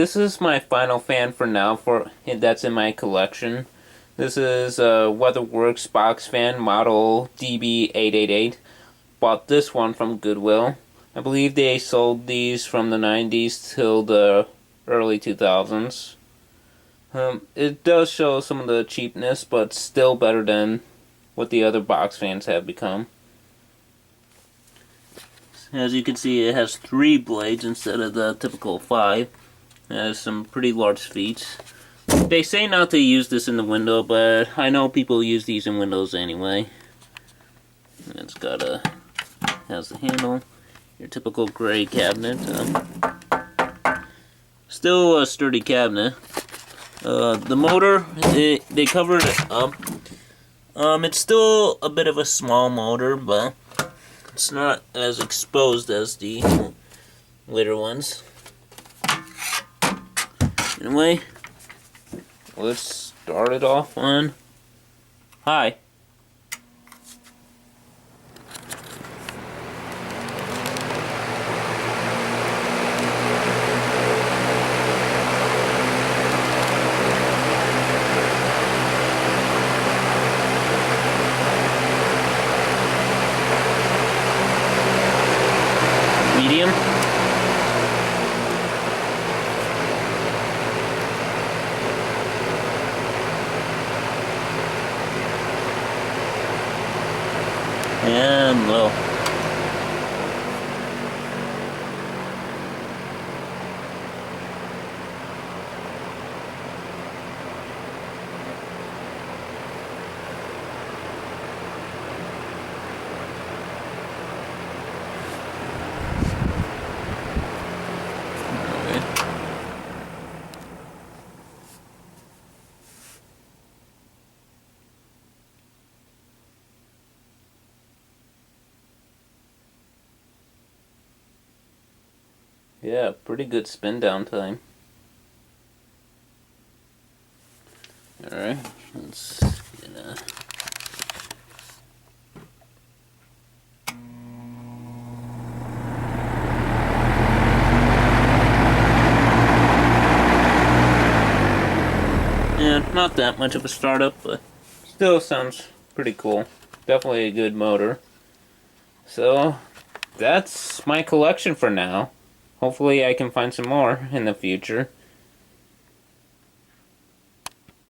this is my final fan for now that's in my collection. This is a WeatherWorks Box Fan model DB888. Bought this one from Goodwill. I believe they sold these from the 90s till the early 2000s. It does show some of the cheapness, but still better than what the other box fans have become. As you can see, it has 3 blades instead of the typical 5. It has some pretty large feet. They say not to use this in the window, but I know people use these in windows anyway. It's got has the handle, your typical gray cabinet. Still a sturdy cabinet. The motor, they covered it up. It's still a bit of a small motor, but it's not as exposed as the later ones. Anyway, let's start it off on high. Medium. And low. Yeah, pretty good spin down time. Alright, let's get yeah, not that much of a startup, but still sounds pretty cool. Definitely a good motor. So, that's my collection for now. Hopefully I can find some more in the future.